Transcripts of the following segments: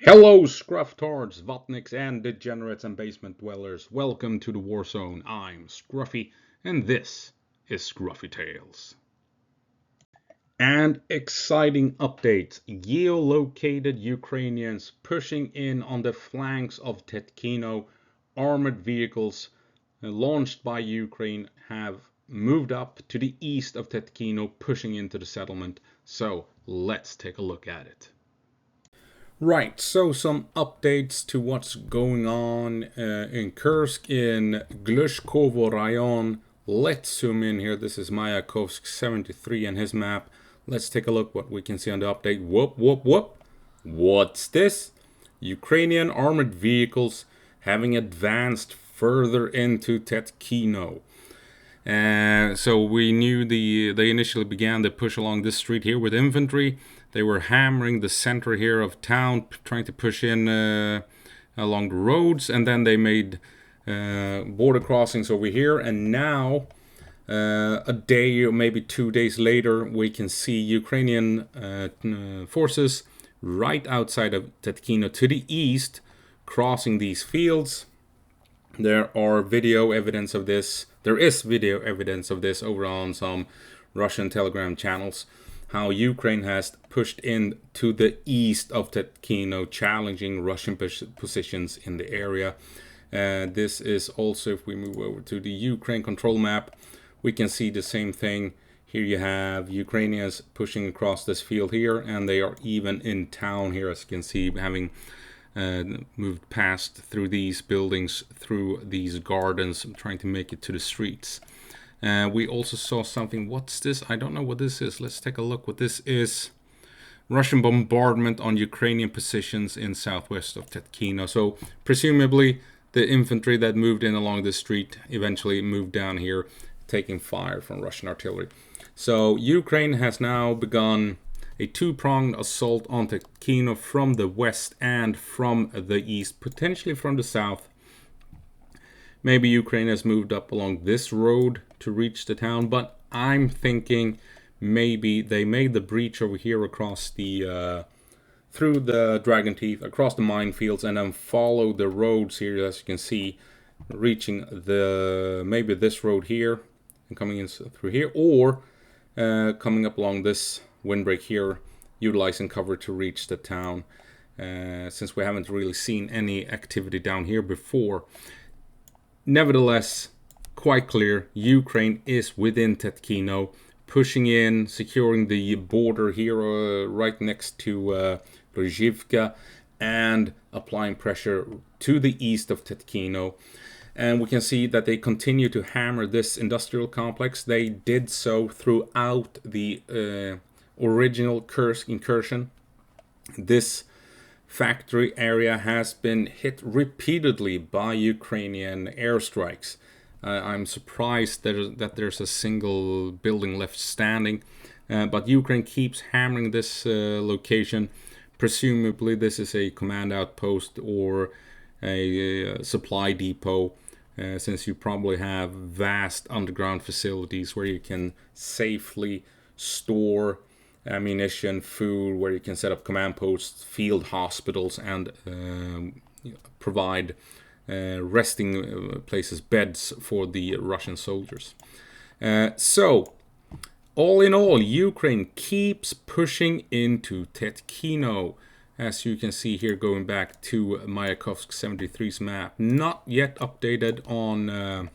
Hello, scrufftards, vatniks, and degenerates and basement dwellers. Welcome to the War Zone. I'm Scruffy, and this is Scruffy Tales. And exciting updates. Geolocated Ukrainians pushing in on the flanks of Tetkino. Armored vehicles launched by Ukraine have moved up to the east of Tetkino, pushing into the settlement. So let's take a look at it. Right, so some updates to what's going on in Kursk in Glushkovo rayon. Let's zoom in here. This is Mayakovsk 73 and his map. Let's take a look what we can see on the update. Whoop. What's this? Ukrainian armored vehicles having advanced further into Tetkino. So we knew they initially began the push along this street here with infantry. They were hammering the center here of town, trying to push in along the roads, and then they made border crossings over here. And now, a day or maybe 2 days later, we can see Ukrainian forces right outside of Tetkino to the east, crossing these fields. There is video evidence of this over on some Russian Telegram channels. How Ukraine has pushed in to the east of Tetkino, challenging Russian positions in the area. This is also, if we move over to the Ukraine control map, we can see the same thing. Here you have Ukrainians pushing across this field here, and they are even in town here, as you can see, having moved past through these buildings, through these gardens, trying to make it to the streets. We also saw something. What's this? I don't know what this is. Let's take a look what this is. Russian bombardment on Ukrainian positions in southwest of Tetkino. So presumably the infantry that moved in along this street eventually moved down here, taking fire from Russian artillery. So Ukraine has now begun a two-pronged assault on Tetkino from the west and from the east, potentially from the south. Maybe Ukraine has moved up along this road to reach the town, but I'm thinking maybe they made the breach over here across the through the Dragon Teeth, across the minefields, and then follow the roads here, as you can see, reaching maybe this road here and coming in through here, or coming up along this windbreak here, utilizing cover to reach the town, since we haven't really seen any activity down here before. Nevertheless, quite clear, Ukraine is within Tetkino, pushing in, securing the border here right next to Rozhivka, and applying pressure to the east of Tetkino. And we can see that they continue to hammer this industrial complex. They did so throughout the original Kursk incursion. This factory area has been hit repeatedly by Ukrainian airstrikes. I'm surprised that there's a single building left standing, but Ukraine keeps hammering this location. Presumably this is a command outpost or a supply depot, since you probably have vast underground facilities where you can safely store ammunition, food, where you can set up command posts, field hospitals, and provide resting places, beds for the Russian soldiers. So, all in all, Ukraine keeps pushing into Tetkino. As you can see here, going back to Mayakovsk 73's map, not yet updated on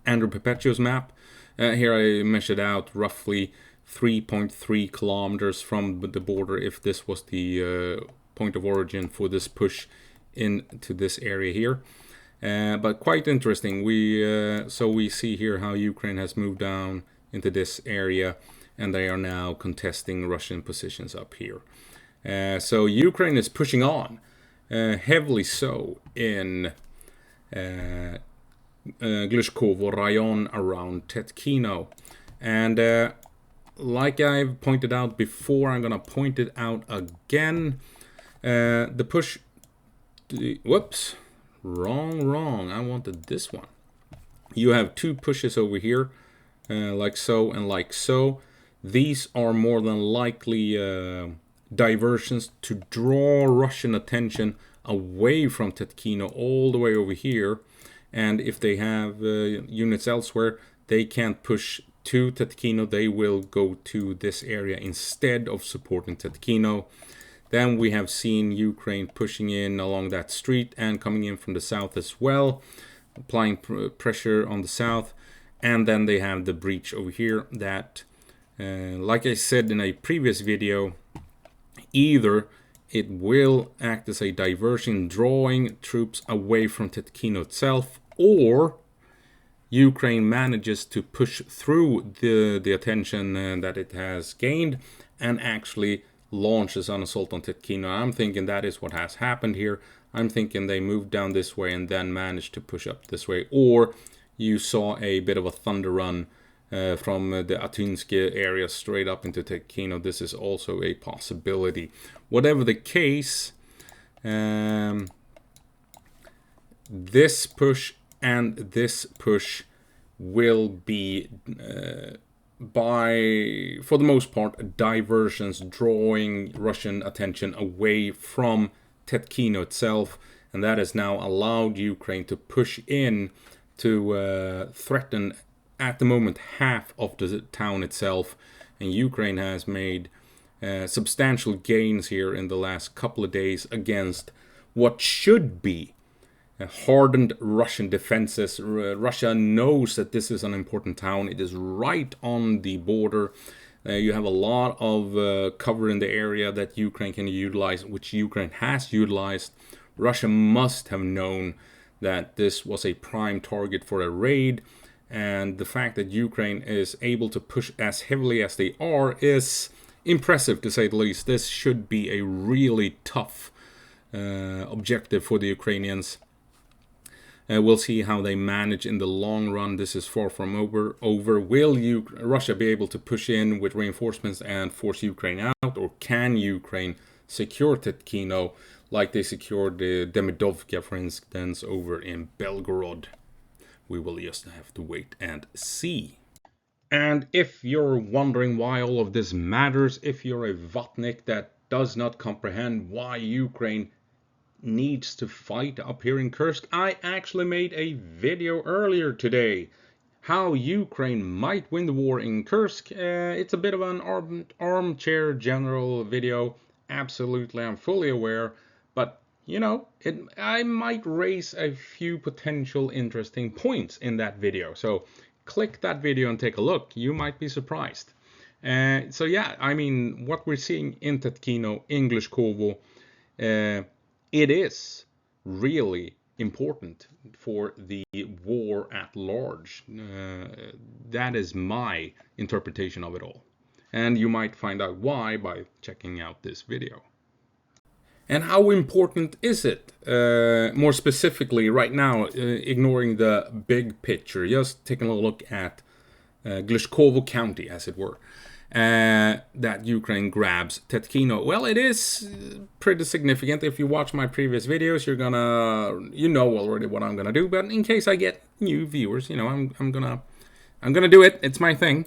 Andrew Perpetuo's map. Here I measured out roughly 3.3 kilometers from the border, if this was the point of origin for this push into this area here. But quite interesting. So we see here how Ukraine has moved down into this area, and they are now contesting Russian positions up here. So Ukraine is pushing on, heavily so, in Glushkovo rayon around Tetkino. And like I've pointed out before, I'm going to point it out again. The push... Whoops. Wrong. I wanted this one. You have two pushes over here, like so and like so. These are more than likely diversions to draw Russian attention away from Tetkino all the way over here. And if they have units elsewhere, they can't push to Tetkino. They will go to this area instead of supporting Tetkino. Then we have seen Ukraine pushing in along that street and coming in from the south as well, applying pressure on the south. And then they have the breach over here that, like I said in a previous video, either it will act as a diversion, drawing troops away from Tetkino itself, or Ukraine manages to push through the attention that it has gained and actually launches an assault on Tetkino. I'm thinking that is what has happened here. I'm thinking they moved down this way and then managed to push up this way. Or you saw a bit of a thunder run from the Atunsk area straight up into Tetkino. This is also a possibility. Whatever the case, this push and this push will be for the most part, diversions, drawing Russian attention away from Tetkino itself, and that has now allowed Ukraine to push in to threaten, at the moment, half of the town itself. And Ukraine has made substantial gains here in the last couple of days against what should be hardened Russian defenses. Russia knows that this is an important town. It is right on the border. You have a lot of cover in the area that Ukraine can utilize, which Ukraine has utilized. Russia must have known that this was a prime target for a raid, and the fact that Ukraine is able to push as heavily as they are is impressive, to say the least. This should be a really tough objective for the Ukrainians. We'll see how they manage in the long run. This is far from over. Will Russia be able to push in with reinforcements and force Ukraine out? Or can Ukraine secure Tetkino like they secured Demidovka, for instance, over in Belgorod? We will just have to wait and see. And if you're wondering why all of this matters, if you're a Vatnik that does not comprehend why Ukraine needs to fight up here in Kursk, I actually made a video earlier today how Ukraine might win the war in Kursk. It's a bit of an armchair general video. Absolutely, I'm fully aware, but you know, I might raise a few potential interesting points in that video. So click that video and take a look. You might be surprised. So yeah, I mean, what we're seeing in Tetkino, in Glushkovo, it is really important for the war at large. That is my interpretation of it all. And you might find out why by checking out this video. And how important is it? More specifically, right now, ignoring the big picture, just taking a look at Glushkovo County, as it were. That Ukraine grabs Tetkino. Well, it is pretty significant. If you watch my previous videos, you know already what I'm gonna do. But in case I get new viewers, you know, I'm gonna do it. It's my thing.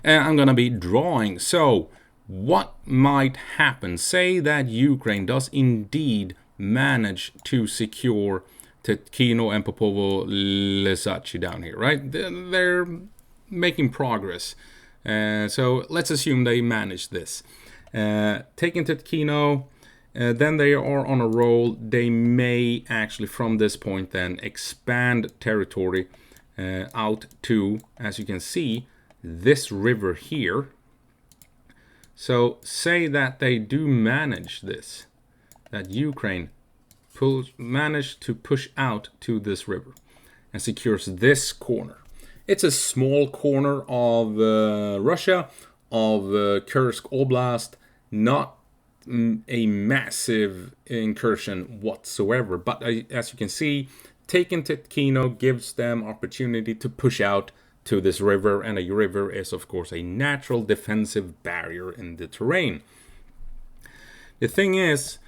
I'm gonna be drawing. So, what might happen? Say that Ukraine does indeed manage to secure Tetkino and Popovo-Lezachi down here, right? They're making progress. So let's assume they manage this. Taking Tetkino, then they are on a roll. They may actually from this point then expand territory out to, as you can see, this river here. So say that they do manage this, that Ukraine managed to push out to this river and secures this corner. It's a small corner of Russia, of Kursk Oblast, not a massive incursion whatsoever. But as you can see, taking Tetkino gives them opportunity to push out to this river, and a river is of course a natural defensive barrier in the terrain. The thing is,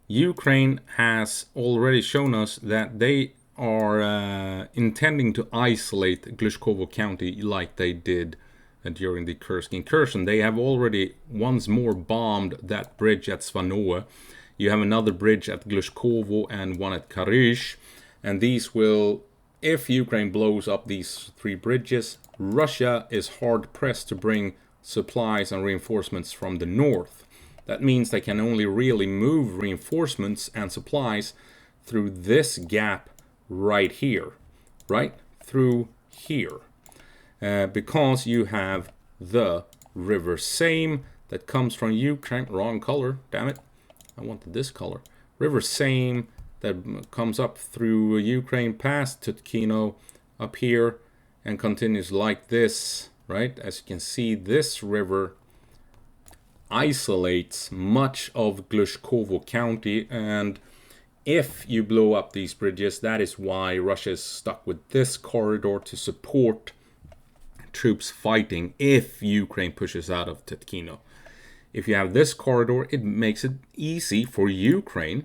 Ukraine has already shown us that they are intending to isolate Glushkovo County like they did during the Kursk incursion. They have already once more bombed that bridge at Svanoe. You have another bridge at Glushkovo and one at Karish. And these will, if Ukraine blows up these 3 bridges, Russia is hard pressed to bring supplies and reinforcements from the north. That means they can only really move reinforcements and supplies through this gap right here, right through here, because you have the River Seine that comes from Ukraine. Wrong color, damn it, I wanted this color. River Seine that comes up through Ukraine past Tetkino up here and continues like this, right? As you can see, this river isolates much of Glushkovo County, and if you blow up these bridges, that is why Russia is stuck with this corridor to support troops fighting if Ukraine pushes out of Tetkino. If you have this corridor, it makes it easy for Ukraine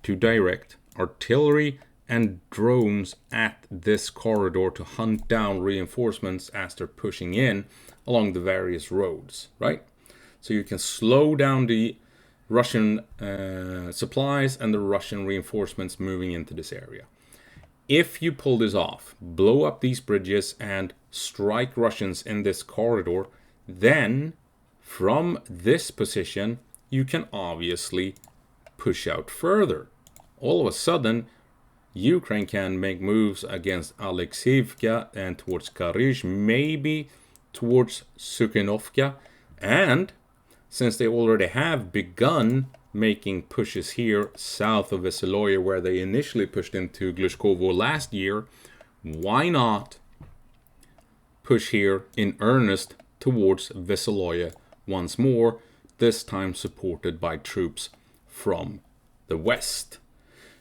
to direct artillery and drones at this corridor to hunt down reinforcements as they're pushing in along the various roads, right? So you can slow down the Russian supplies and the Russian reinforcements moving into this area. If you pull this off, blow up these bridges and strike Russians in this corridor, then from this position you can obviously push out further. All of a sudden, Ukraine can make moves against Alexivka and towards Karish, maybe towards Sukhinovka, and since they already have begun making pushes here south of Veseloye, where they initially pushed into Glushkovo last year, why not push here in earnest towards Veseloye once more, this time supported by troops from the west.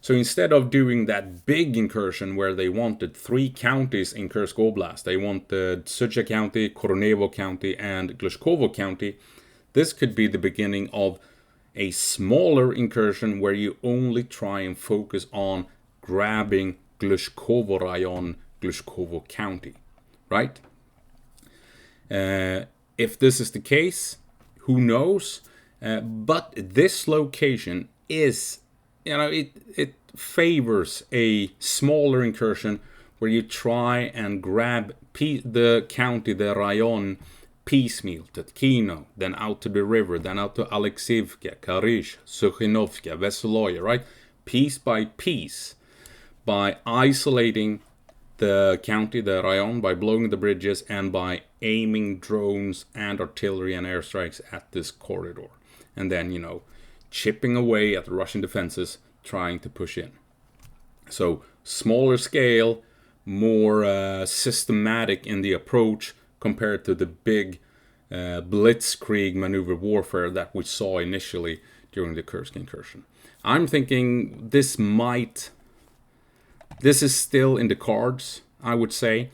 So instead of doing that big incursion where they wanted 3 counties in Kursk Oblast, they wanted Sudzha County, Koronevo County, and Glushkovo County, this could be the beginning of a smaller incursion where you only try and focus on grabbing Glushkovo Rayon, Glushkovo County, right? If this is the case, who knows? But this location is, it favors a smaller incursion where you try and grab the county, the Rayon, piecemeal, Tetkino, then out to the river, then out to Alexivka, Karish, Sukhinovka, Veseloye, right? Piece by piece, by isolating the county, the Rayon, by blowing the bridges, and by aiming drones and artillery and airstrikes at this corridor. And then, chipping away at the Russian defenses, trying to push in. So, smaller scale, more systematic in the approach, compared to the big blitzkrieg maneuver warfare that we saw initially during the Kursk incursion. I'm thinking this is still in the cards, I would say.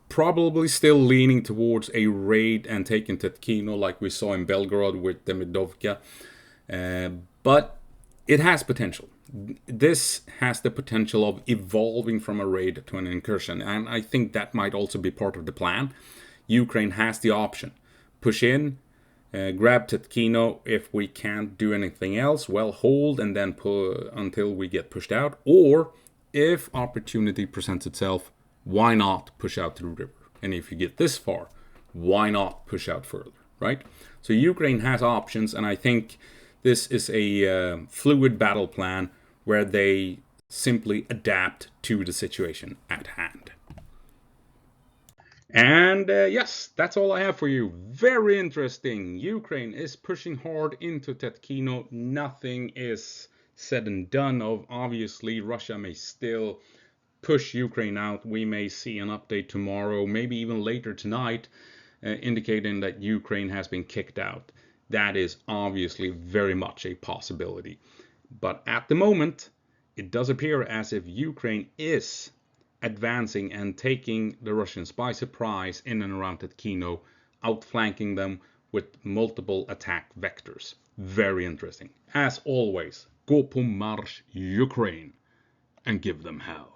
Probably still leaning towards a raid and taking Tetkino like we saw in Belgorod with Demidovka. But it has potential. This has the potential of evolving from a raid to an incursion, and I think that might also be part of the plan. Ukraine has the option. Push in, grab Tetkino. If we can't do anything else, well, hold and then pull until we get pushed out. Or, if opportunity presents itself, why not push out to the river? And if you get this far, why not push out further, right? So Ukraine has options, and I think this is a fluid battle plan where they simply adapt to the situation at hand. And yes, that's all I have for you. Very interesting. Ukraine is pushing hard into Tetkino. Nothing is said and done of. Obviously, Russia may still push Ukraine out. We may see an update tomorrow, maybe even later tonight, indicating that Ukraine has been kicked out. That is obviously very much a possibility. But at the moment, it does appear as if Ukraine is advancing and taking the Russians by surprise in and around Tetkino, outflanking them with multiple attack vectors. Very interesting. As always, go på marsch, Ukraine, and give them hell.